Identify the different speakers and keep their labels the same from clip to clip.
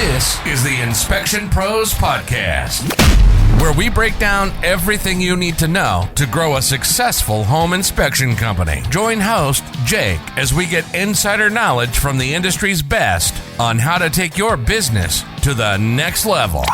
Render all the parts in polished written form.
Speaker 1: This is the Inspection Pros Podcast, where we break down everything you need to know to grow a successful home inspection company. Join host Jake as we get insider knowledge from the industry's best on how to take your business to the next level.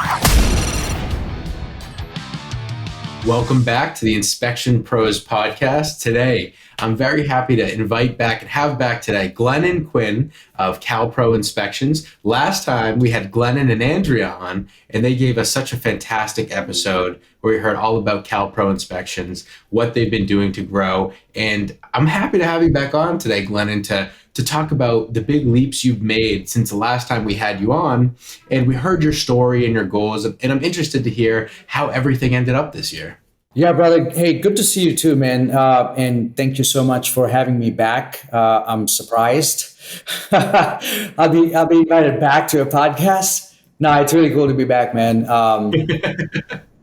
Speaker 2: Welcome back to the Inspection Pros Podcast. Today, I'm very happy to invite back and have back today Glennen Quyn of CalPro Inspections. Last time we had Glennen and Andrea on, and they gave us such a fantastic episode where we heard all about CalPro Inspections, what they've been doing to grow. And I'm happy to have you back on today, Glennen, to talk about the big leaps you've made since the last time we had you on. And we heard your story and your goals, and I'm interested to hear how everything ended up this year.
Speaker 3: Yeah, brother. Hey, good to see you too, man. And thank you so much for having me back. I'm surprised. I'll be invited back to a podcast. No, it's really cool to be back, man.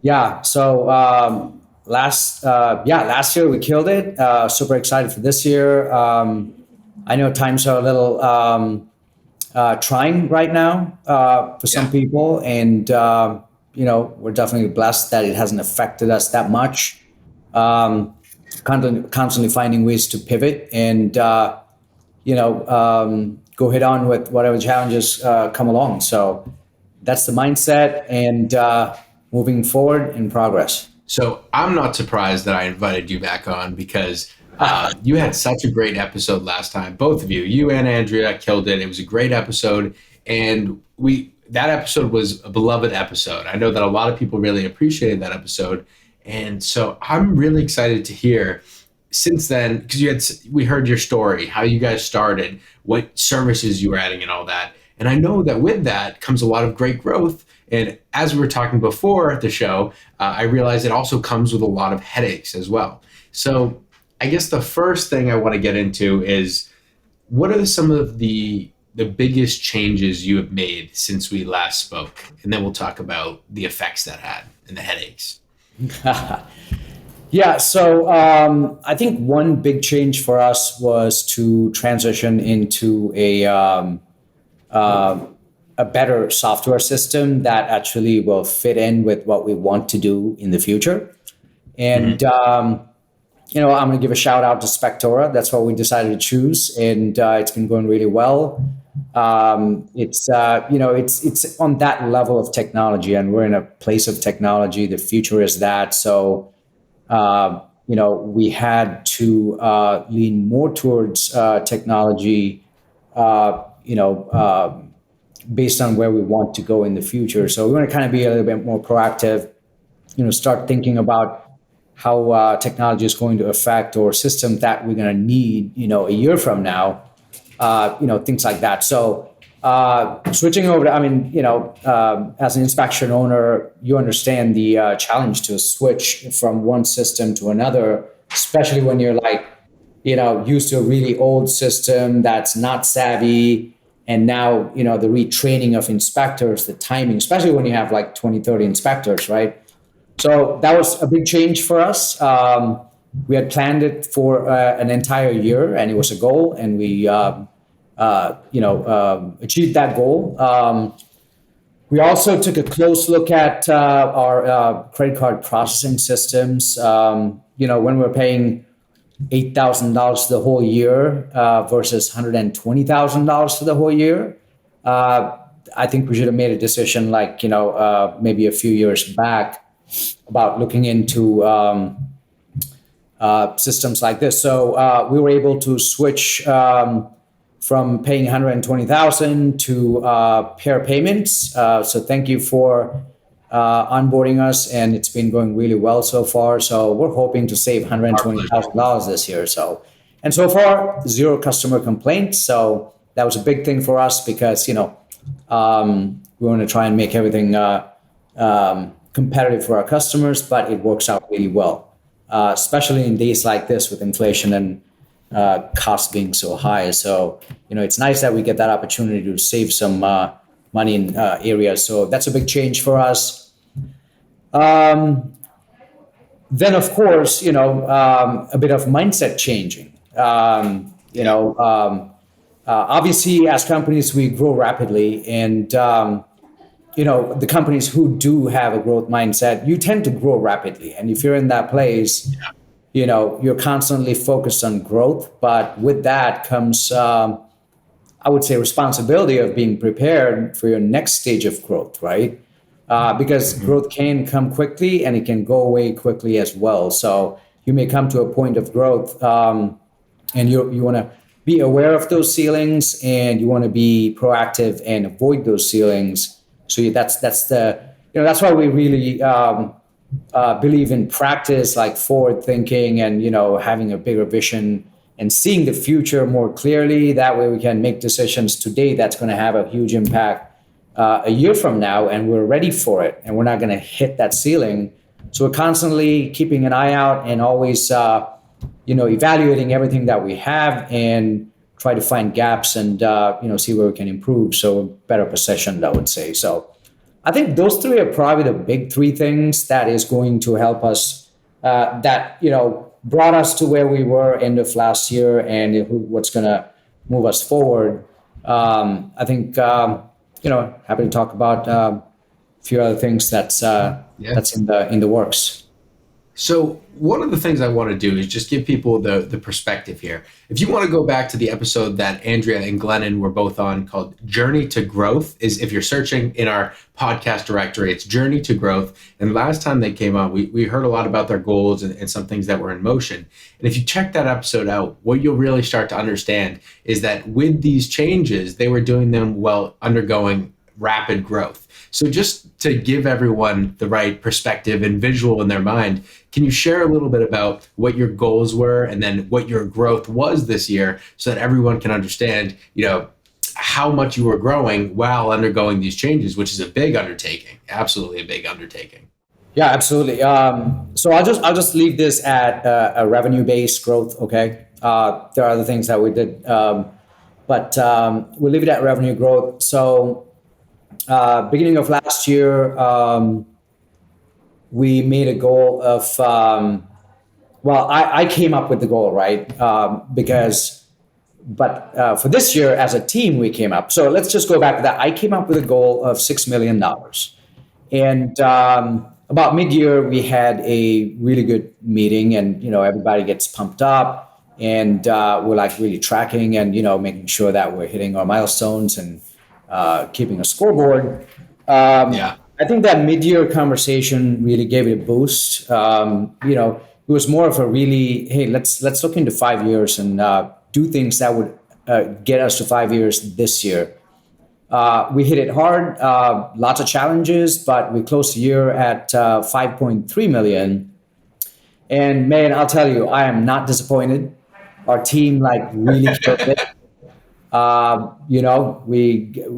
Speaker 3: Yeah. So last year we killed it. Super excited for this year. I know times are a little trying right now for some people, and we're definitely blessed that it hasn't affected us that much. Constantly finding ways to pivot and, go head on with whatever challenges come along. So that's the mindset and moving forward in progress.
Speaker 2: So I'm not surprised that I invited you back on because you had such a great episode last time. Both of you and Andrea killed it. It was a great episode. And that episode was a beloved episode. I know that a lot of people really appreciated that episode. And so I'm really excited to hear since then, because we heard your story, how you guys started, what services you were adding and all that. And I know that with that comes a lot of great growth. And as we were talking before the show, I realized it also comes with a lot of headaches as well. So I guess the first thing I want to get into is, what are some of the biggest changes you have made since we last spoke? And then we'll talk about the effects that had and the headaches.
Speaker 3: Yeah, so I think one big change for us was to transition into a better software system that actually will fit in with what we want to do in the future. And, I'm going to give a shout out to Spectora. That's what we decided to choose. And it's been going really well. It's on that level of technology, and we're in a place of technology. The future is that. So, we had to lean more towards technology, based on where we want to go in the future. So we want to kind of be a little bit more proactive, start thinking about how technology is going to affect our system that we're going to need, a year from now, things like that. So switching over to, as an inspection owner, you understand the challenge to switch from one system to another, especially when you're used to a really old system that's not savvy. And now, the retraining of inspectors, the timing, especially when you have 20, 30 inspectors, right? So that was a big change for us. We had planned it for an entire year, and it was a goal, and we, achieved that goal. We also took a close look at our credit card processing systems. When we're paying $8,000 for the whole year versus $120,000 for the whole year, I think we should have made a decision maybe a few years back about looking into systems like this. So we were able to switch from paying $120,000 to pair payments. So thank you for onboarding us, and it's been going really well so far. So we're hoping to save $120,000 this year. So far, zero customer complaints. So that was a big thing for us because we want to try and make everything competitive for our customers, but it works out really well, especially in days like this with inflation and costs being so high. So, it's nice that we get that opportunity to save some money in areas. So that's a big change for us. Then, of course, a bit of mindset changing. Obviously, as companies, we grow rapidly, and the companies who do have a growth mindset, you tend to grow rapidly. And if you're in that place, you're constantly focused on growth. But with that comes, I would say, responsibility of being prepared for your next stage of growth, right? Because growth can come quickly and it can go away quickly as well. So you may come to a point of growth, and you want to be aware of those ceilings, and you want to be proactive and avoid those ceilings. So that's why we really believe in practice, like forward thinking, and having a bigger vision and seeing the future more clearly. That way we can make decisions today that's going to have a huge impact a year from now, and we're ready for it, and we're not going to hit that ceiling. So we're constantly keeping an eye out and always evaluating everything that we have and try to find gaps and see where we can improve, so we're better positioned, I would say. So I think those three are probably the big three things that is going to help us, that brought us to where we were end of last year, and what's going to move us forward. I think happy to talk about a few other things that's in the works.
Speaker 2: So one of the things I want to do is just give people the perspective here. If you want to go back to the episode that Andrea and Glennen were both on called Journey to Growth, is if you're searching in our podcast directory, it's Journey to Growth. And last time they came on, we heard a lot about their goals and some things that were in motion. And if you check that episode out, what you'll really start to understand is that with these changes, they were doing them while undergoing rapid growth. So just to give everyone the right perspective and visual in their mind, can you share a little bit about what your goals were and then what your growth was this year, so that everyone can understand, how much you were growing while undergoing these changes, which is a big undertaking, absolutely a big undertaking.
Speaker 3: Yeah, absolutely. So I'll just leave this at a revenue-based growth. Okay. There are other things that we did, but we'll leave it at revenue growth. So beginning of last year, we made a goal of, I came up with the goal, right? But for this year as a team, we came up. So let's just go back to that. I came up with a goal of $6 million. And about mid-year, we had a really good meeting, and, everybody gets pumped up, and we're like really tracking and, making sure that we're hitting our milestones and keeping a scoreboard. I think that mid-year conversation really gave it a boost. It was more of a really, hey, let's look into 5 years and do things that would get us to 5 years this year. We hit it hard, lots of challenges, but we closed the year at 5.3 million. And man, I'll tell you, I am not disappointed. Our team really killed it.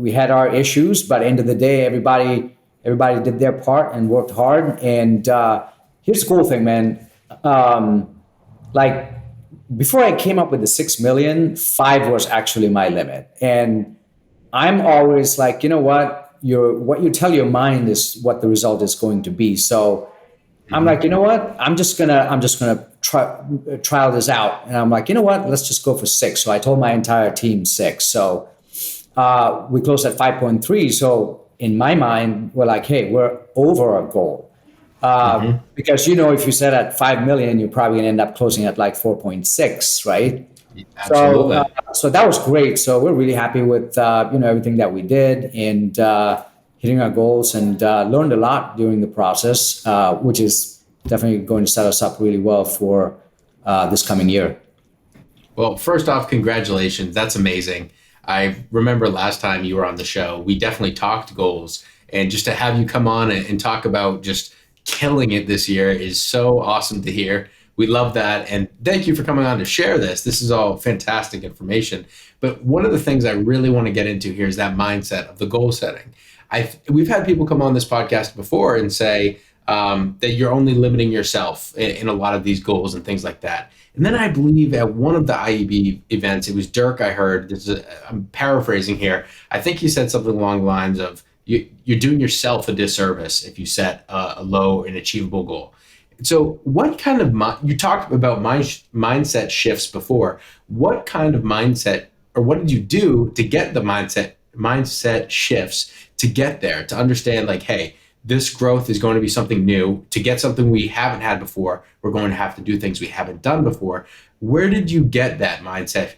Speaker 3: We had our issues, but end of the day, everybody did their part and worked hard. And here's the cool thing, man. Before I came up with the 6 million, 5 was actually my limit. And I'm always like, what you tell your mind is what the result is going to be. So I'm like, I'm just gonna trial this out. And I'm like, let's just go for 6. So I told my entire team 6. So we closed at 5.3. So in my mind, we're like, hey, we're over our goal. Because, if you set at 5 million, you're probably gonna end up closing at 4.6, right?
Speaker 2: Absolutely.
Speaker 3: So that was great. So we're really happy with everything that we did, and hitting our goals, and learned a lot during the process, which is definitely going to set us up really well for this coming year.
Speaker 2: Well, first off, congratulations. That's amazing. I remember last time you were on the show, we definitely talked goals, and just to have you come on and talk about just killing it this year is so awesome to hear. We love that. And thank you for coming on to share this. This is all fantastic information. But one of the things I really want to get into here is that mindset of the goal setting. We've had people come on this podcast before and say that you're only limiting yourself in a lot of these goals and things like that. And then I believe at one of the IEB events, it was Dirk, I heard, I'm paraphrasing here. I think he said something along the lines of, you're doing yourself a disservice if you set a low and achievable goal. So what kind of, you talked about mindset shifts before. What kind of mindset, or what did you do to get the mindset mindset shifts to get there, to understand like, hey, this growth is going to be something new. To get something we haven't had before, we're going to have to do things we haven't done before. Where did you get that mindset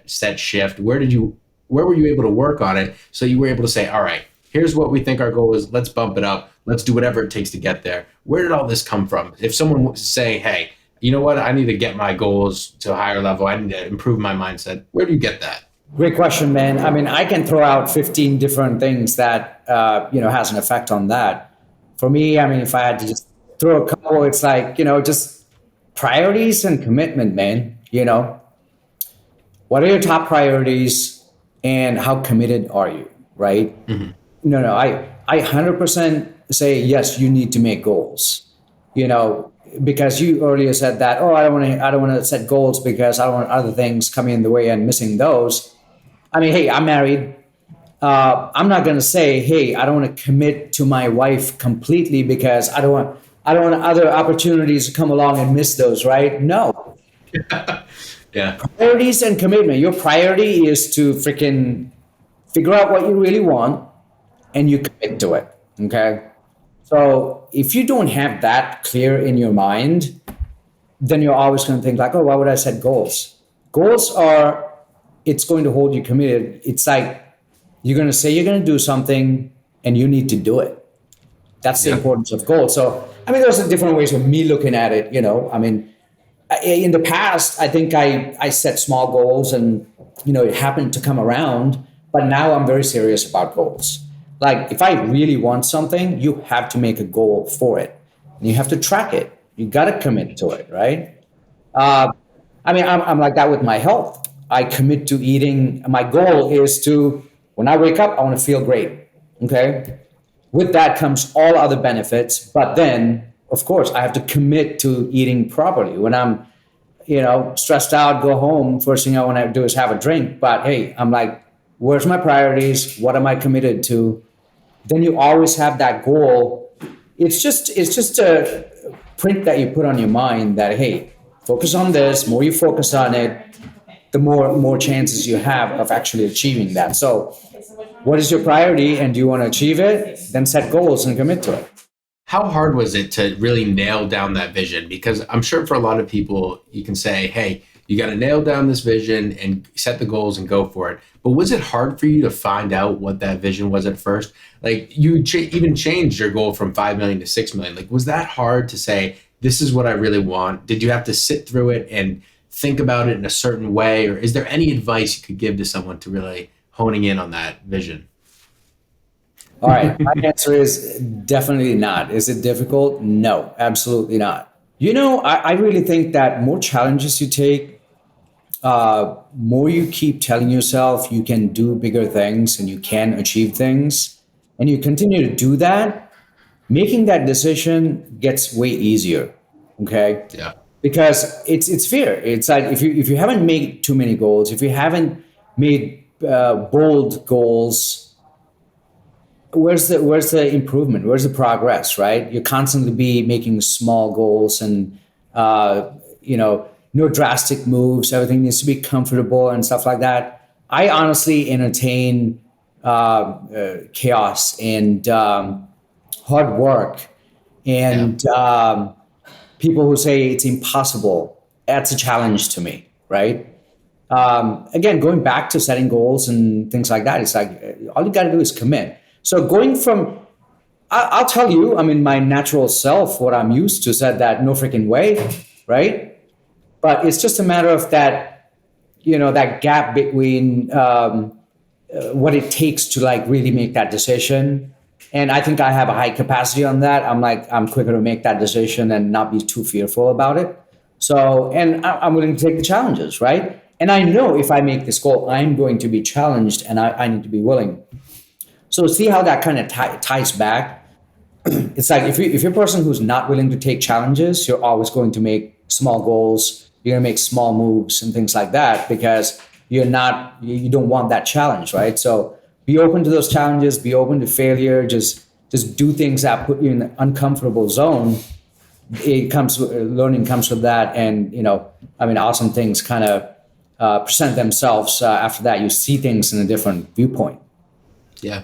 Speaker 2: set shift? Where were you able to work on it so you were able to say, all right, here's what we think our goal is. Let's bump it up. Let's do whatever it takes to get there. Where did all this come from? If someone was saying, hey, you know what, I need to get my goals to a higher level, I need to improve my mindset, where do you get that?
Speaker 3: Great question, man. I mean, I can throw out 15 different things that, has an effect on that. For me, I mean, if I had to just throw a couple, it's like, just priorities and commitment, man. What are your top priorities and how committed are you, right? Mm-hmm. No, I 100% say, yes, you need to make goals, because you earlier said that, I don't want to set goals because I don't want other things coming in the way and missing those. I mean, hey, I'm married. I'm not going to say, hey, I don't want to commit to my wife completely because I don't want other opportunities to come along and miss those, right? No.
Speaker 2: Yeah.
Speaker 3: Priorities and commitment. Your priority is to freaking figure out what you really want and you commit to it. Okay. So if you don't have that clear in your mind, then you're always going to think like, why would I set goals? Goals it's going to hold you committed. It's like you're going to say you're going to do something and you need to do it. That's the importance of goals. So, I mean, there's different ways of me looking at it. I mean, in the past, I think I set small goals and, it happened to come around. But now I'm very serious about goals. Like if I really want something, you have to make a goal for it. And you have to track it. You got to commit to it, right? I mean, I'm like that with my health. I commit to eating. My goal is to, when I wake up, I want to feel great. Okay. With that comes all other benefits. But then, of course, I have to commit to eating properly. When I'm, stressed out, go home, first thing I want to do is have a drink. But hey, I'm like, where's my priorities? What am I committed to? Then you always have that goal. It's just a print that you put on your mind that, hey, focus on this. More you focus on it, the more chances you have of actually achieving that. So what is your priority and do you want to achieve it? Then set goals and commit to it.
Speaker 2: How hard was it to really nail down that vision? Because I'm sure for a lot of people, you can say, hey, you got to nail down this vision and set the goals and go for it. But was it hard for you to find out what that vision was at first? Like you even changed your goal from 5 million to 6 million. Like, was that hard to say, this is what I really want? Did you have to sit through it and think about it in a certain way? Or is there any advice you could give to someone to really honing in on that vision?
Speaker 3: All right. My answer is definitely not. Is it difficult? No, absolutely not. I really think that more challenges you take, more you keep telling yourself you can do bigger things and you can achieve things, and you continue to do that, making that decision gets way easier. Okay.
Speaker 2: Yeah.
Speaker 3: Because it's fear. It's like if you haven't made too many goals, if you haven't made bold goals, where's the improvement? Where's the progress? Right? You constantly be making small goals and no drastic moves. Everything needs to be comfortable and stuff like that. I honestly entertain chaos and hard work and people who say it's impossible. That's a challenge to me, right? Again, going back to setting goals and things like that, it's like all you got to do is commit. So going from, I'll tell you, I mean, my natural self, what I'm used to, said that no freaking way, right? But it's just a matter of that, that gap between what it takes to like really make that decision. And I think I have a high capacity on that. I'm quicker to make that decision and not be too fearful about it. So, and I'm willing to take the challenges, right? And I know if I make this goal, I'm going to be challenged and I need to be willing. So see how that kind of ties back. It's like if you're a person who's not willing to take challenges, you're always going to make small goals. You're going to make small moves and things like that because you don't want that challenge, right? So be open to those challenges, be open to failure, just do things that put you in an uncomfortable zone. Learning comes with that. And, awesome things kind of present themselves after that. You see things in a different viewpoint.
Speaker 2: Yeah,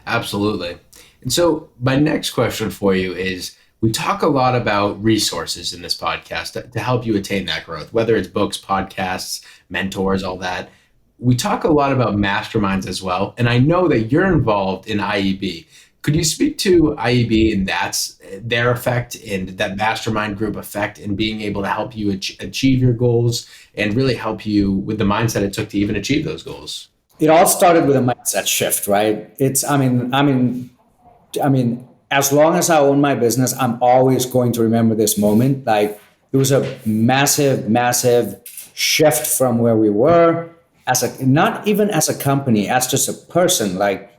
Speaker 2: absolutely. And so my next question for you is, we talk a lot about resources in this podcast to help you attain that growth, whether it's books, podcasts, mentors, all that. We talk a lot about masterminds as well. And I know that you're involved in IEB. Could you speak to IEB and that's their effect and that mastermind group effect in being able to help you achieve your goals and really help you with the mindset it took to even achieve those goals?
Speaker 3: It all started with a mindset shift, right? I mean, as long as I own my business, I'm always going to remember this moment. Like, it was a massive, massive shift from where we were not even as a company, as just a person. Like,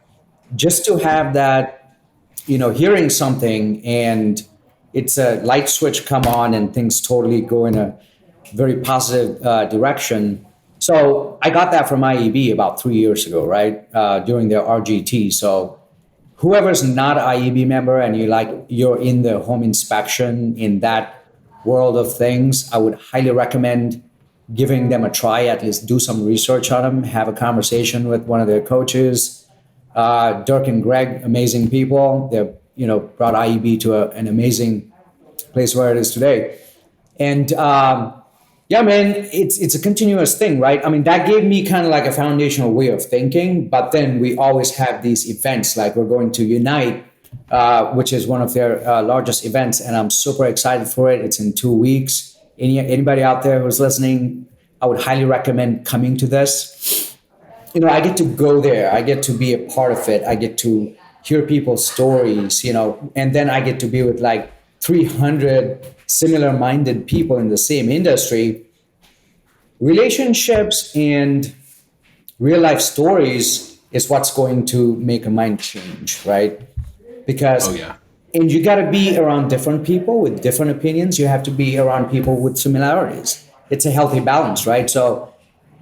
Speaker 3: just to have that, hearing something and it's a light switch come on and things totally go in a very positive direction. So I got that from IEB about 3 years ago, right? During their RGT. So whoever's not an IEB member and you're in the home inspection in that world of things, I would highly recommend giving them a try. At least do some research on them, have a conversation with one of their coaches. Dirk and Greg, amazing people. They're brought IEB to an amazing place where it is today. And yeah, man, it's a continuous thing, right? I mean, that gave me kind of like a foundational way of thinking. But then we always have these events, like we're going to Unite, which is one of their largest events, and I'm super excited for it. It's in 2 weeks. Anybody out there who's listening, I would highly recommend coming to this. I get to go there. I get to be a part of it. I get to hear people's stories, and then I get to be with like 300 similar minded people in the same industry. Relationships and real life stories is what's going to make a mind change, right? Because, and you got to be around different people with different opinions. You have to be around people with similarities. It's a healthy balance, right? So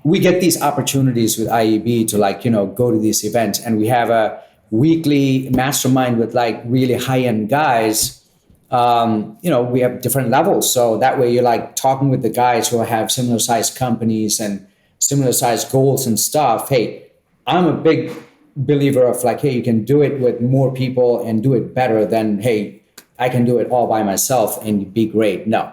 Speaker 3: we get these opportunities with IEB to go to these events, and we have a weekly mastermind with like really high-end guys. We have different levels. So that way you're like talking with the guys who have similar sized companies and similar sized goals and stuff. Hey, I'm a big believer of like, hey, you can do it with more people and do it better than, hey, I can do it all by myself and be great. No.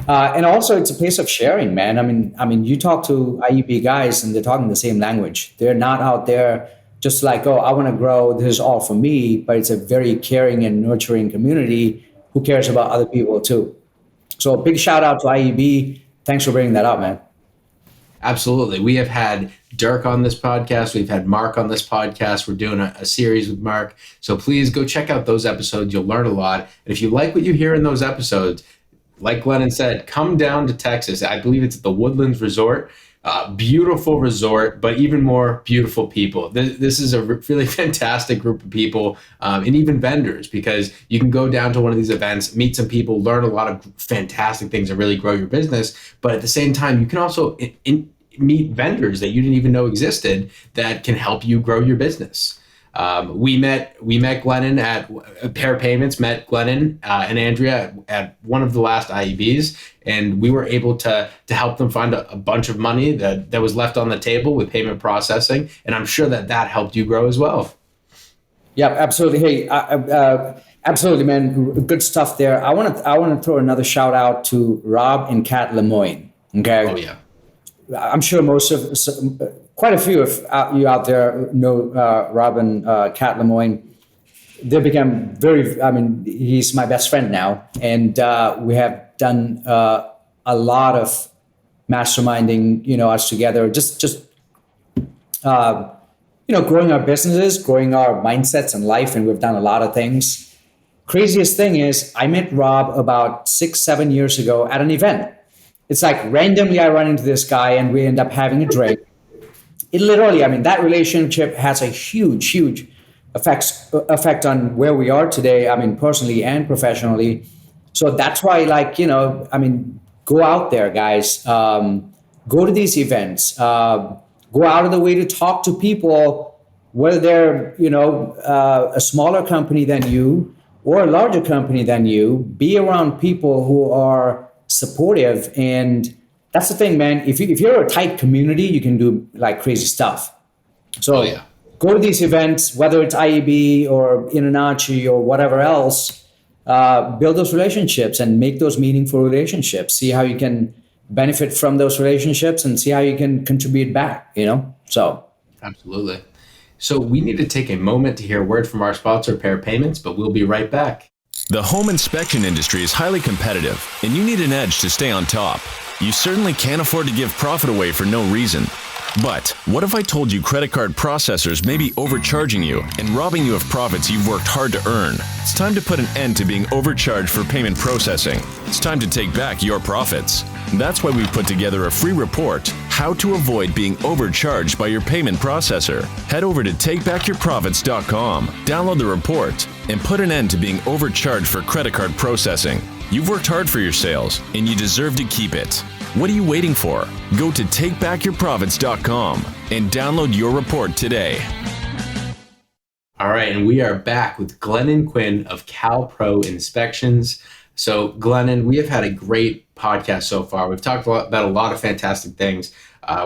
Speaker 3: And also it's a place of sharing, man. I mean, you talk to IEB guys and they're talking the same language. They're not out there just like, oh, I want to grow. This is all for me. But it's a very caring and nurturing community who cares about other people too. So a big shout out to IEB. Thanks for bringing that up, man.
Speaker 2: Absolutely. We have had Dirk on this podcast. We've had Mark on this podcast. We're doing a series with Mark. So please go check out those episodes. You'll learn a lot. And if you like what you hear in those episodes, like Glennen said, come down to Texas. I believe it's at the Woodlands Resort. Beautiful resort, but even more beautiful people. This is a really fantastic group of people, and even vendors, because you can go down to one of these events, meet some people, learn a lot of fantastic things and really grow your business. But at the same time, you can also meet vendors that you didn't even know existed that can help you grow your business. We met Glennen at Pair Payments, met Glennen and Andrea at one of the last IEBs, and we were able to help them find a bunch of money that was left on the table with payment processing, and I'm sure that helped you grow as well.
Speaker 3: Yeah, absolutely. Hey, absolutely, man. Good stuff there. I want to throw another shout out to Rob and Kat Lemoyne. Okay.
Speaker 2: Oh yeah.
Speaker 3: I'm sure quite a few of you out there know Rob and Kat Lemoyne. They become he's my best friend now. And we have done a lot of masterminding, us together, just growing our businesses, growing our mindsets in life. And we've done a lot of things. Craziest thing is I met Rob about 6-7 years ago at an event. It's like randomly I run into this guy and we end up having a drink. It literally, that relationship has a huge, huge effect on where we are today, personally and professionally. So that's why, go out there, guys. Go to these events. Go out of the way to talk to people, whether they're, a smaller company than you or a larger company than you. Be around people who are supportive. And that's the thing, man. If you're a tight community, you can do like crazy stuff. So go to these events, whether it's IEB or Inanachi or whatever else, build those relationships and make those meaningful relationships. See how you can benefit from those relationships and see how you can contribute back, so.
Speaker 2: Absolutely. So we need to take a moment to hear a word from our sponsor, Pair Payments, but we'll be right back.
Speaker 4: The home inspection industry is highly competitive, and you need an edge to stay on top. You certainly can't afford to give profit away for no reason. But what if I told you credit card processors may be overcharging you and robbing you of profits you've worked hard to earn? It's time to put an end to being overcharged for payment processing. It's time to take back your profits. That's why we've put together a free report, How to Avoid Being Overcharged by Your Payment Processor. Head over to takebackyourprofits.com, download the report, and put an end to being overcharged for credit card processing. You've worked hard for your sales, and you deserve to keep it. What are you waiting for? Go to takebackyourprofits.com and download your report today.
Speaker 2: All right, and we are back with Glennen Quyn of CalPro Inspections. So, Glennen, we have had a great podcast so far. We've talked about a lot of fantastic things,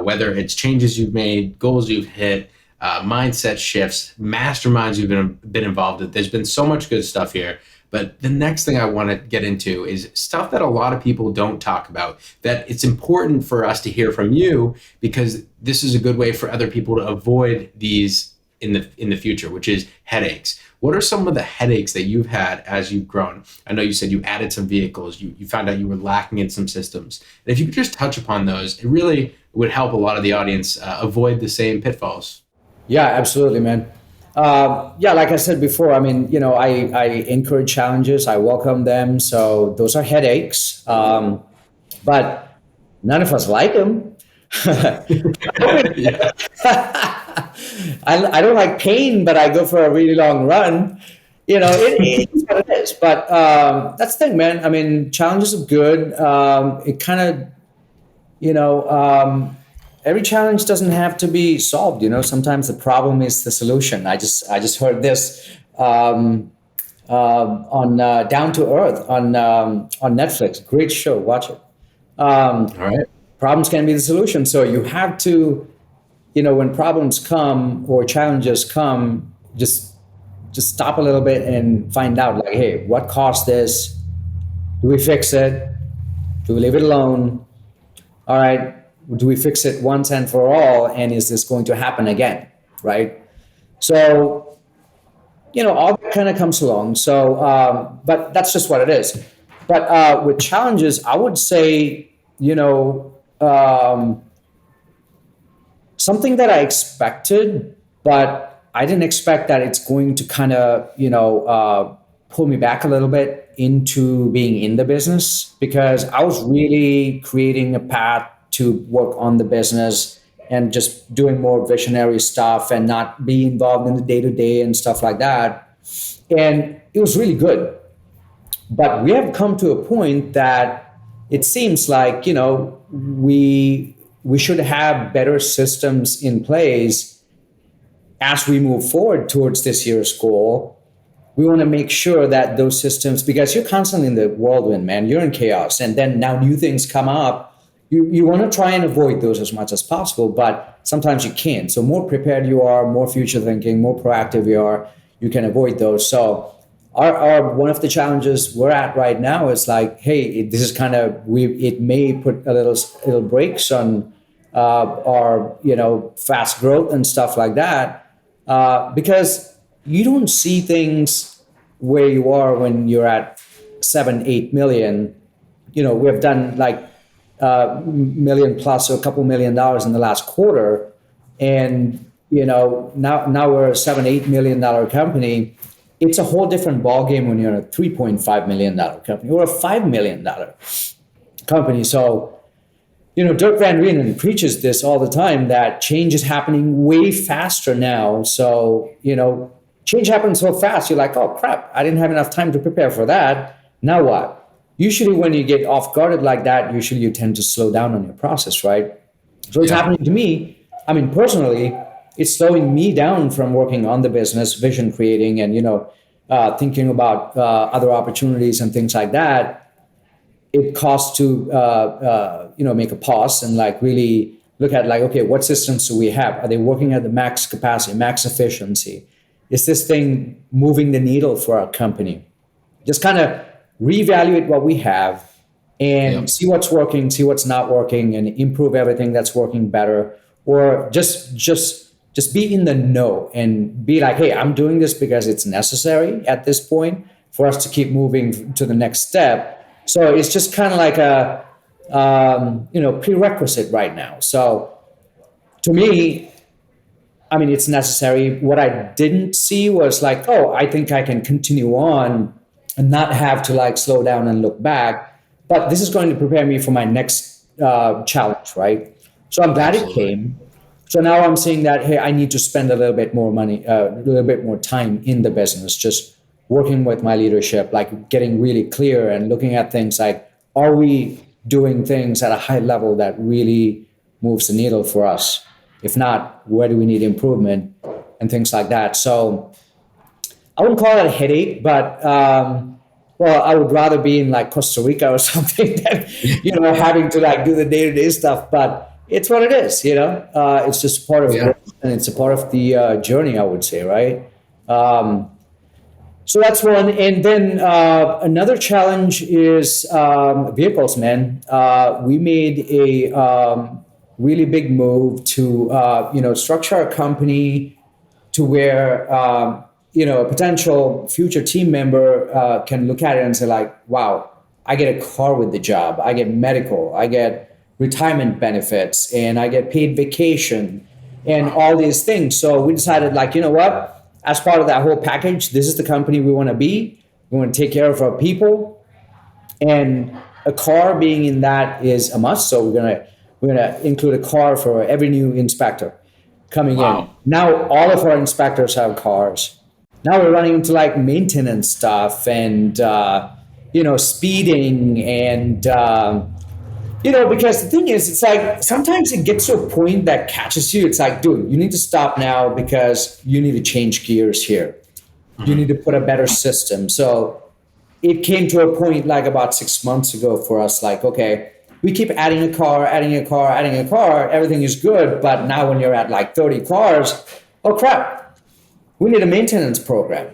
Speaker 2: whether it's changes you've made, goals you've hit, mindset shifts, masterminds you've been involved with. There's been so much good stuff here. But the next thing I want to get into is stuff that a lot of people don't talk about, that it's important for us to hear from you, because this is a good way for other people to avoid these in the future, which is headaches. What are some of the headaches that you've had as you've grown? I know you said you added some vehicles, you found out you were lacking in some systems. And if you could just touch upon those, it really would help a lot of the audience avoid the same pitfalls.
Speaker 3: Yeah, absolutely, man. Like I said before, I encourage challenges. I welcome them. So those are headaches. But none of us like them. I don't like pain, but I go for a really long run. It is what it is. But that's the thing, man. Challenges are good. It kind of, every challenge doesn't have to be solved. Sometimes the problem is the solution. I just heard this on Down to Earth on Netflix. Great show. Watch it.
Speaker 2: All right.
Speaker 3: Problems can be the solution. So you have to, when problems come or challenges come, just stop a little bit and find out, like, hey, what caused this? Do we fix it? Do we leave it alone? All right. Do we fix it once and for all? And is this going to happen again? Right? So, all that kind of comes along. So, but that's just what it is. But with challenges, I would say, something that I expected, but I didn't expect that it's going to kind of, pull me back a little bit into being in the business, because I was really creating a path to work on the business and just doing more visionary stuff and not be involved in the day-to-day and stuff like that. And it was really good. But we have come to a point that it seems like, we should have better systems in place as we move forward towards this year's goal. We want to make sure that those systems, because you're constantly in the whirlwind, man, you're in chaos. And then now new things come up. You want to try and avoid those as much as possible, but sometimes you can't. So more prepared you are, more future thinking, more proactive you are, you can avoid those. So our one of the challenges we're at right now is like, hey, this is kind of, it may put a little brakes on our fast growth and stuff like that, because you don't see things where you are when you're at 7-8 million. We have done like million plus or a couple $1 million in the last quarter. And, now we're a $7-8 million company. It's a whole different ballgame when you're a $3.5 million company or a $5 million company. So, Dirk Van Wienen preaches this all the time, that change is happening way faster now. So, change happens so fast. You're like, oh crap, I didn't have enough time to prepare for that. Now what? Usually when you get off guarded like that, usually you tend to slow down on your process, right? So it's happening to me. Personally, it's slowing me down from working on the business, vision creating, and, thinking about other opportunities and things like that. It costs to, make a pause and like really look at like, okay, what systems do we have? Are they working at the max capacity, max efficiency? Is this thing moving the needle for our company? Just kind of reevaluate what we have and see what's working, see what's not working, and improve everything that's working better. Or just be in the know and be like, hey, I'm doing this because it's necessary at this point for us to keep moving to the next step. So it's just kind of like a prerequisite right now. So to me, I mean, it's necessary. What I didn't see was like, oh, I think I can continue on and not have to like slow down and look back. But this is going to prepare me for my next challenge, right? So I'm glad it came. So now I'm seeing that, hey, I need to spend a little bit more money, a little bit more time in the business, just working with my leadership, like getting really clear and looking at things like, are we doing things at a high level that really moves the needle for us? If not, where do we need improvement and things like that? So I wouldn't call it a headache, but I would rather be in like Costa Rica or something than, having to like do the day-to-day stuff. But it's what it is, it's just part of it, and it's a part of the journey, I would say, right? So that's one. And then another challenge is vehicles, man. We made a really big move to, structure our company to where, a potential future team member can look at it and say like, wow, I get a car with the job. I get medical. I get retirement benefits, and I get paid vacation and all these things. So we decided like, you know what, as part of that whole package, this is the company we want to be. We want to take care of our people, and a car being in that is a must. So we're gonna include a car for every new inspector coming in. Now all of our inspectors have cars. Now we're running into like maintenance stuff and speeding and because the thing is, it's like sometimes it gets to a point that catches you. It's like, dude, you need to stop now because you need to change gears here. You need to put a better system. So it came to a point like about 6 months ago for us, like, okay, we keep adding a car, everything is good. But now when you're at like 30 cars, oh crap, we need a maintenance program.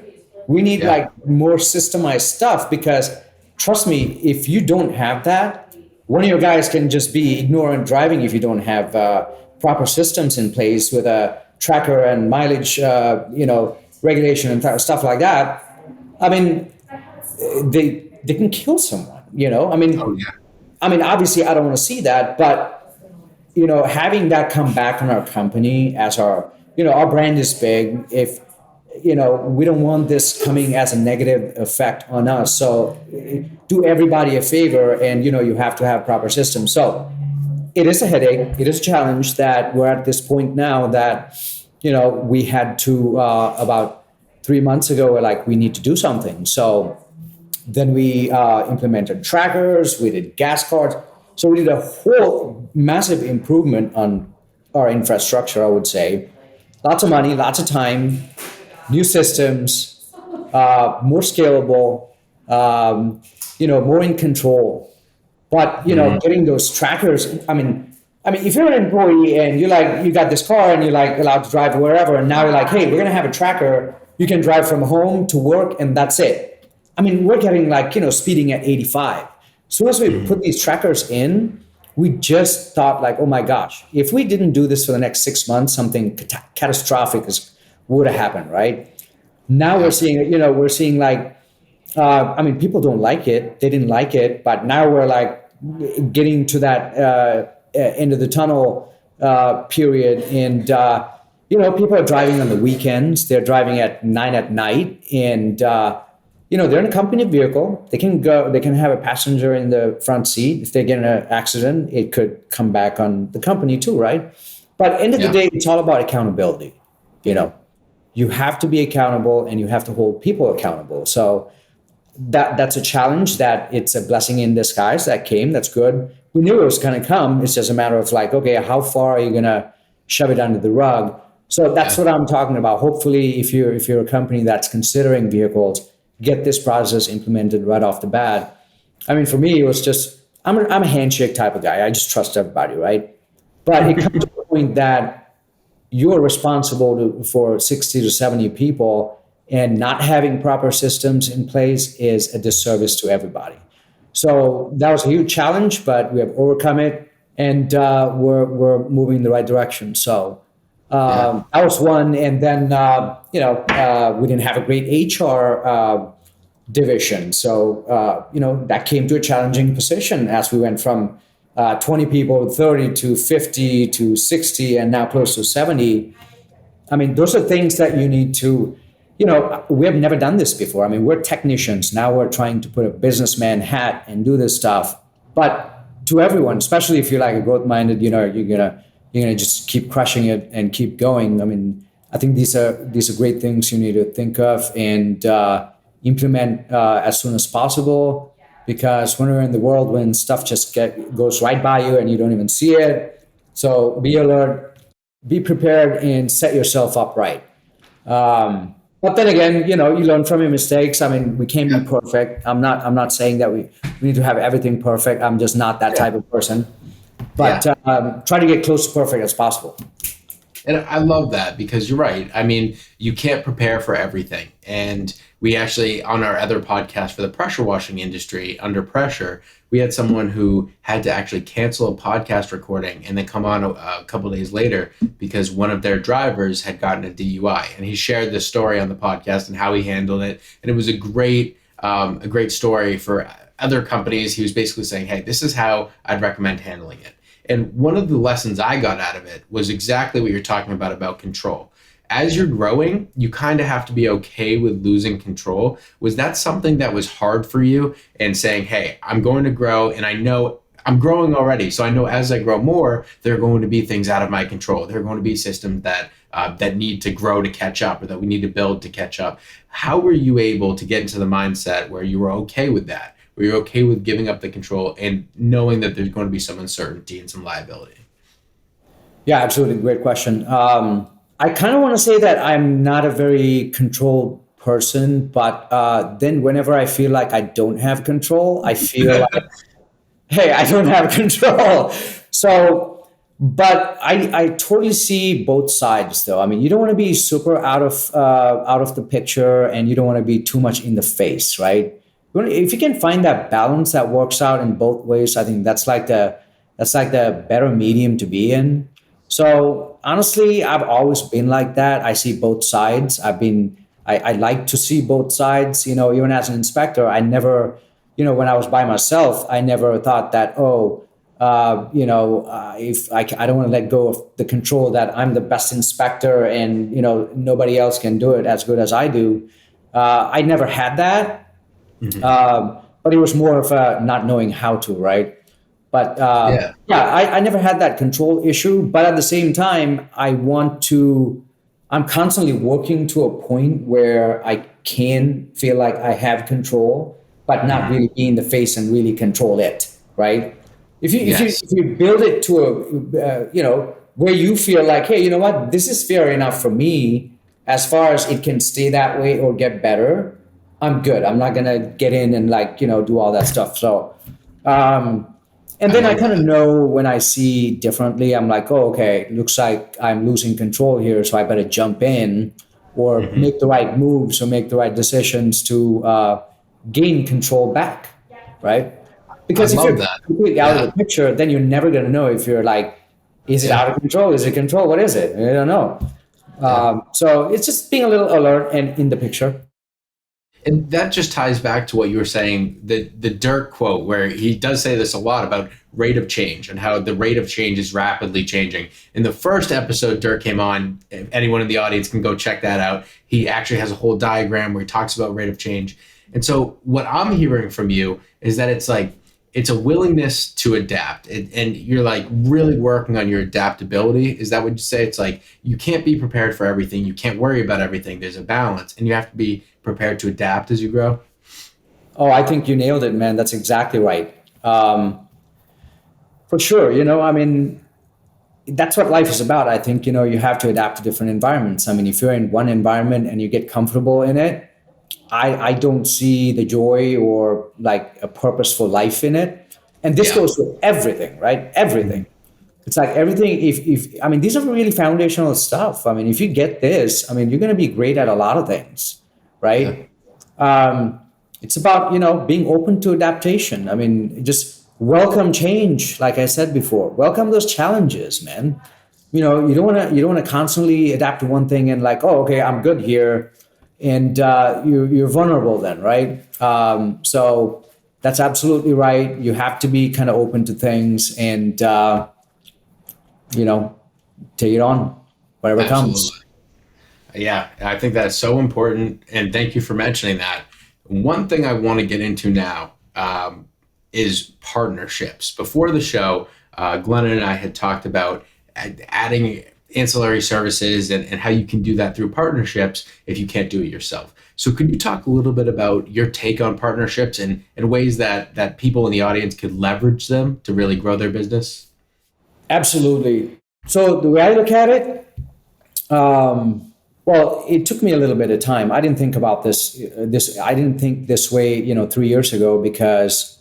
Speaker 3: We need like more systemized stuff, because trust me, if you don't have that, one of your guys can just be ignorant driving if you don't have proper systems in place with a tracker and mileage, regulation and stuff like that. I mean, they can kill someone, I mean, obviously I don't want to see that, but, having that come back on our company as our brand is big. If, we don't want this coming as a negative effect on us. So do everybody a favor, and, you have to have proper systems. So it is a headache. It is a challenge that we're at this point now that, we had to, about 3 months ago, we're like, we need to do something. So then we implemented trackers, we did gas cards. So we did a whole massive improvement on our infrastructure, I would say. Lots of money, lots of time, new systems, more scalable, more in control. But, getting those trackers, I mean, if you're an employee and you got this car and you're like allowed to drive wherever, and now you're like, hey, we're going to have a tracker. You can drive from home to work, and that's it. I mean, we're getting like, speeding at 85. As soon as we put these trackers in, we just thought like, oh my gosh, if we didn't do this for the next 6 months, something catastrophic would have happened, right? Now we're seeing like, people don't like it. They didn't like it, but now we're like getting to that end of the tunnel period. And, people are driving on the weekends. They're driving at 9 at night, and, they're in a company vehicle. They can have a passenger in the front seat. If they get in an accident, it could come back on the company too, right? But end of the day, it's all about accountability. You have to be accountable, and you have to hold people accountable. So that's a challenge that it's a blessing in disguise that came. That's good. We knew it was going to come. It's just a matter of like, okay, how far are you going to shove it under the rug? So that's what I'm talking about. Hopefully, if you're a company that's considering vehicles, get this process implemented right off the bat. I mean, for me, it was just, I'm a handshake type of guy. I just trust everybody, right? But it comes to a point that you're responsible for 60 to 70 people, and not having proper systems in place is a disservice to everybody. So that was a huge challenge, but we have overcome it, and we're moving in the right direction. So that was one. And then we didn't have a great HR division, so that came to a challenging position as we went from 20 people, 30 to 50 to 60, and now close to 70. I mean, those are things that you need to, we have never done this before. I mean, we're technicians. Now we're trying to put a businessman hat and do this stuff. But to everyone, especially if you're like a growth-minded, you're gonna just keep crushing it and keep going. I mean, I think these are great things you need to think of and implement as soon as possible. Because when we're in the world when stuff just goes right by you and you don't even see it, so be alert, be prepared, and set yourself up right. But then again, you learn from your mistakes. I mean, we can't be perfect. I'm not saying that we need to have everything perfect. I'm just not that type of person. But try to get close to perfect as possible.
Speaker 2: And I love that, because you're right. I mean, you can't prepare for everything. And we actually, on our other podcast for the pressure washing industry, Under Pressure, we had someone who had to actually cancel a podcast recording and then come on a couple of days later because one of their drivers had gotten a DUI. And he shared this story on the podcast and how he handled it. And it was a great story for other companies. He was basically saying, hey, this is how I'd recommend handling it. And one of the lessons I got out of it was exactly what you're talking about control. As you're growing, you kind of have to be okay with losing control. Was that something that was hard for you, and saying, hey, I'm going to grow, and I know I'm growing already, so I know as I grow more, there are going to be things out of my control. There are going to be systems that need to grow to catch up, or that we need to build to catch up. How were you able to get into the mindset where you were okay with that? Where you're okay with giving up the control and knowing that there's going to be some uncertainty and some liability?
Speaker 3: Yeah, absolutely. Great question. I kind of want to say that I'm not a very controlled person, but then whenever I feel like I don't have control, I feel like, hey, I don't have control. So, but I totally see both sides, though. I mean, you don't want to be super out of the picture, and you don't want to be too much in the face, right? If you can find that balance that works out in both ways, I think that's like the better medium to be in. So honestly, I've always been like that. I see both sides. I like to see both sides. Even as an inspector, I never, when I was by myself, I never thought that, if I don't want to let go of the control, that I'm the best inspector and nobody else can do it as good as I do. I never had that. Mm-hmm. But it was more of a not knowing how to, right? But I never had that control issue. But at the same time, I'm constantly working to a point where I can feel like I have control, but not really be in the face and really control it, right? If you build it to a, where you feel like, hey, you know what, this is fair enough for me, as far as it can stay that way or get better, I'm good. I'm not going to get in and do all that stuff. So, and then I kind of know when I see differently, I'm like, oh, okay, looks like I'm losing control here. So I better jump in or make the right moves or make the right decisions to gain control back. Right. Because if you're completely out of the picture, then you're never going to know if you're like, is it out of control? Is it control? What is it? I don't know. So it's just being a little alert and in the picture.
Speaker 2: And that just ties back to what you were saying, the Dirk quote, where he does say this a lot about rate of change and how the rate of change is rapidly changing. In the first episode Dirk came on, anyone in the audience can go check that out. He actually has a whole diagram where he talks about rate of change. And so what I'm hearing from you is that it's a willingness to adapt, and you're like really working on your adaptability. Is that what you say? It's like you can't be prepared for everything. You can't worry about everything. There's a balance, and you have to be prepared to adapt as you grow.
Speaker 3: Oh, I think you nailed it, man. That's exactly right. For sure. I mean, that's what life is about. I think, you have to adapt to different environments. I mean, if you're in one environment and you get comfortable in it, I don't see the joy or like a purposeful life in it. And this goes with everything, right? Everything. It's like everything. If I mean, these are really foundational stuff. I mean, if you get this, I mean, you're going to be great at a lot of things, right? It's about being open to adaptation. I mean, just welcome change. Like I said before, welcome those challenges, man. You don't want to constantly adapt to one thing and like, oh, okay, I'm good here, and you're vulnerable then, right? So that's absolutely right. You have to be kind of open to things and take it on, whatever comes.
Speaker 2: Yeah, I think that's so important, and thank you for mentioning that. One thing I want to get into now is partnerships. Before the show, Glennon and I had talked about adding ancillary services and how you can do that through partnerships if you can't do it yourself. So could you talk a little bit about your take on partnerships and ways that people in the audience could leverage them to really grow their business?
Speaker 3: Absolutely. So the way I look at it, well, it took me a little bit of time. I didn't think about this. I didn't think this way, 3 years ago, because,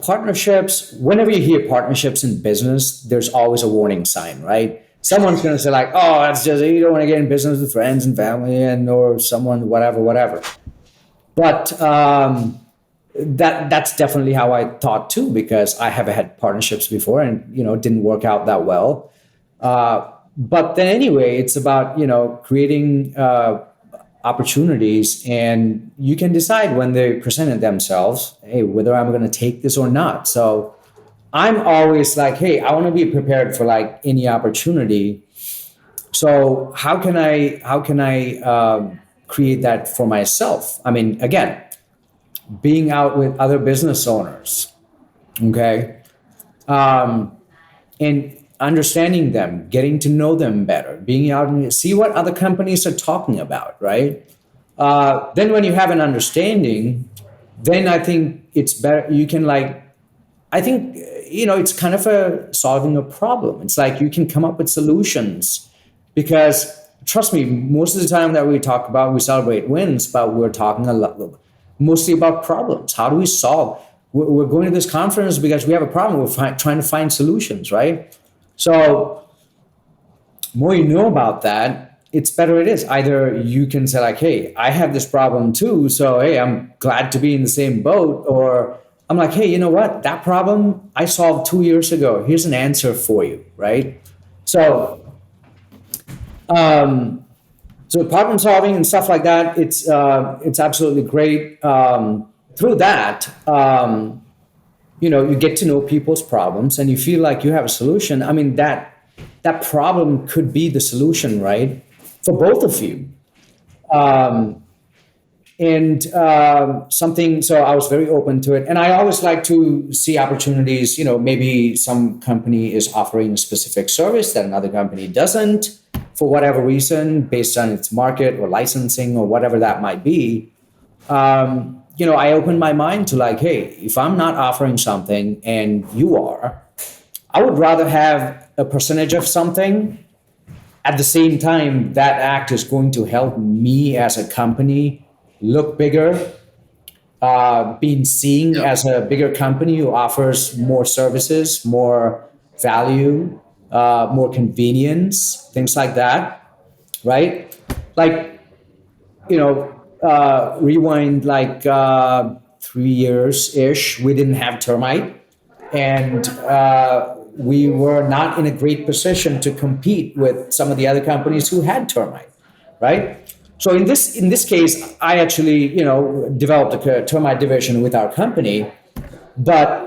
Speaker 3: partnerships. Whenever you hear partnerships in business, there's always a warning sign, right? Someone's going to say like, "Oh, that's just you don't want to get in business with friends and family or someone, whatever." But that's definitely how I thought too, because I have had partnerships before and it didn't work out that well. But then anyway, it's about creating opportunities, and you can decide when they presented themselves, hey, whether I'm going to take this or not. So I'm always like, hey, I want to be prepared for like any opportunity. So how can I create that for myself? I mean, again, being out with other business owners, okay, and understanding them, getting to know them better, being out and see what other companies are talking about, right? Then when you have an understanding, then I think it's better. You can I think, it's kind of solving a problem. It's like you can come up with solutions, because trust me, most of the time that we celebrate wins, but we're talking a lot, mostly about problems. How do we solve? We're going to this conference because we have a problem. We're trying to find solutions, right? So more you know about that, it's better it is. Either you can say like, hey, I have this problem too. So, hey, I'm glad to be in the same boat. Or I'm like, hey, you know what? That problem I solved 2 years ago. Here's an answer for you, right? So, so problem solving and stuff like that, it's absolutely great. Through that, you get to know people's problems and you feel like you have a solution. I mean, that problem could be the solution, right? For both of you. So I was very open to it. And I always like to see opportunities, maybe some company is offering a specific service that another company doesn't for whatever reason, based on its market or licensing or whatever that might be. I open my mind to like, hey, if I'm not offering something and you are, I would rather have a percentage of something. At the same time, that act is going to help me as a company look bigger, being seen as a bigger company who offers more services, more value, more convenience, things like that, right? Like, rewind like 3 years-ish, we didn't have termite, and we were not in a great position to compete with some of the other companies who had termite, right? So in this case, I actually developed a termite division with our company, but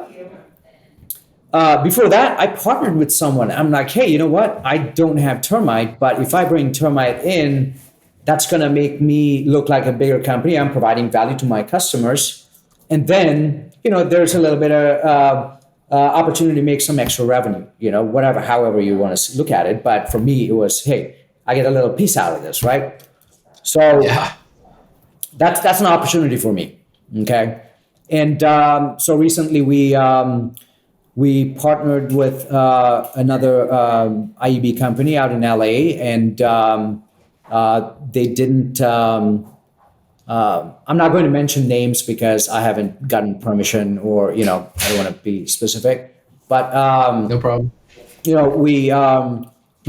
Speaker 3: before that, I partnered with someone. I'm like, hey, you know what? I don't have termite, but if I bring termite in, that's going to make me look like a bigger company. I'm providing value to my customers. And then, there's a little bit of opportunity to make some extra revenue, however you want to look at it. But for me, it was, hey, I get a little piece out of this, right? So that's an opportunity for me. Okay. And so recently we partnered with another IEB company out in LA, and they didn't, I'm not going to mention names because I haven't gotten permission, or, I don't want to be specific, but
Speaker 2: no problem.
Speaker 3: we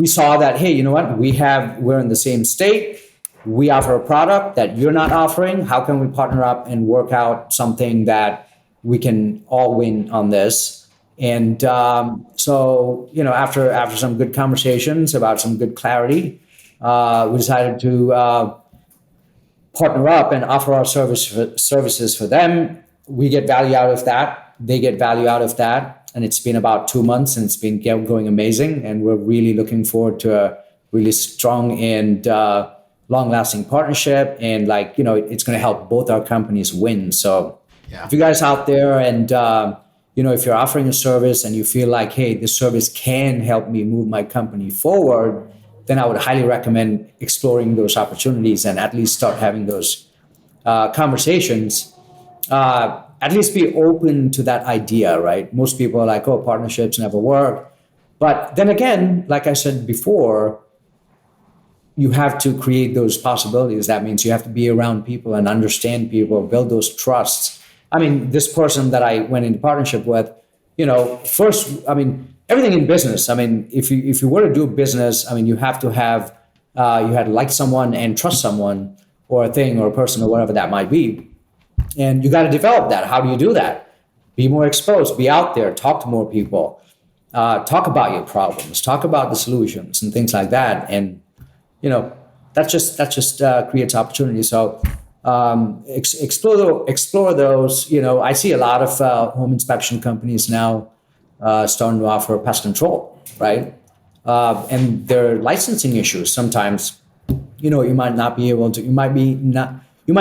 Speaker 3: saw that, hey, you know what, we're in the same state. We offer a product that you're not offering. How can we partner up and work out something that we can all win on this? And so, after some good conversations about some good clarity, we decided to partner up and offer our services for them. We get value out of that. They get value out of that. And it's been about 2 months and it's been going amazing. And we're really looking forward to a really strong and long-lasting partnership. And it's going to help both our companies win. So if you guys out there and, if you're offering a service and you feel like, hey, this service can help me move my company forward, then I would highly recommend exploring those opportunities and at least start having those conversations. At least be open to that idea, right? Most people are like, oh, partnerships never work. But then again, like I said before, you have to create those possibilities. That means you have to be around people and understand people, build those trusts. I mean, this person that I went into partnership with, first, everything in business. I mean, if you were to do business, you have to have, you had to like someone and trust someone or a thing or a person or whatever that might be. And you got to develop that. How do you do that? Be more exposed, be out there, talk to more people, talk about your problems, talk about the solutions and things like that. And, that just creates opportunity. So explore those. I see a lot of home inspection companies now starting to offer pest control, right? And there are licensing issues. Sometimes, you might not be able to, you might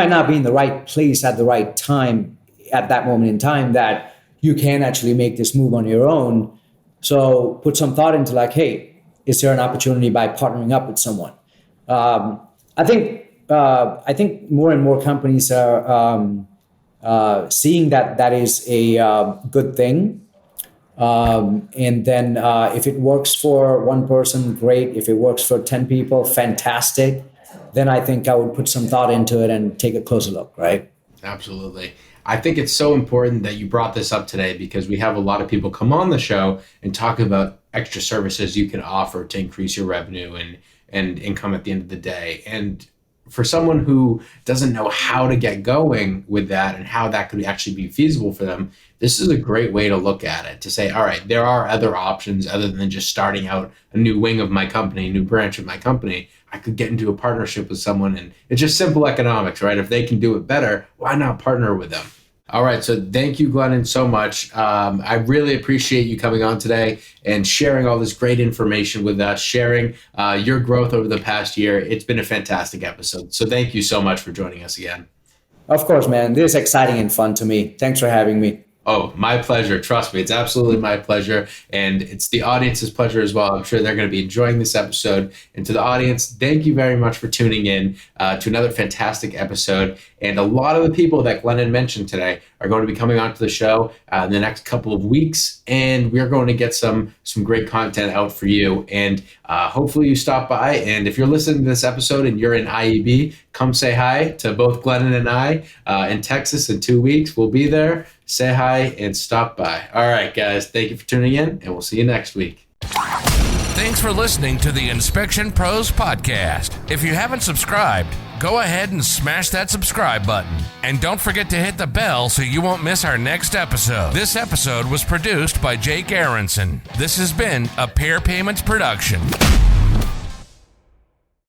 Speaker 3: not be in the right place at the right time at that moment in time that you can actually make this move on your own. So put some thought into like, hey, is there an opportunity by partnering up with someone? I think more and more companies are seeing that is a good thing. And then if it works for one person, great. If it works for 10 people, fantastic. Then I think I would put some thought into it and take a closer look, right?
Speaker 2: Absolutely. I think it's so important that you brought this up today because we have a lot of people come on the show and talk about extra services you can offer to increase your revenue and income at the end of the day. And for someone who doesn't know how to get going with that and how that could actually be feasible for them, this is a great way to look at it, to say, all right, there are other options other than just starting out a new wing of my company, a new branch of my company. I could get into a partnership with someone, and it's just simple economics, right? If they can do it better, why not partner with them? All right, so thank you, Glennen, so much. I really appreciate you coming on today and sharing all this great information with us, sharing your growth over the past year. It's been a fantastic episode. So thank you so much for joining us again.
Speaker 3: Of course, man. This is exciting and fun to me. Thanks for having me.
Speaker 2: Oh, my pleasure. Trust me, it's absolutely my pleasure. And it's the audience's pleasure as well. I'm sure they're going to be enjoying this episode. And to the audience, thank you very much for tuning in to another fantastic episode. And a lot of the people that Glennen mentioned today are going to be coming onto the show in the next couple of weeks. And we're going to get some great content out for you. And hopefully you stop by. And if you're listening to this episode and you're in IEB, come say hi to both Glennen and I in Texas in 2 weeks. We'll be there. Say hi and stop by. All right, guys. Thank you for tuning in, and we'll see you next week.
Speaker 1: Thanks for listening to the Inspection Pros Podcast. If you haven't subscribed, go ahead and smash that subscribe button. And don't forget to hit the bell so you won't miss our next episode. This episode was produced by Jake Aronson. This has been a Pair Payments production.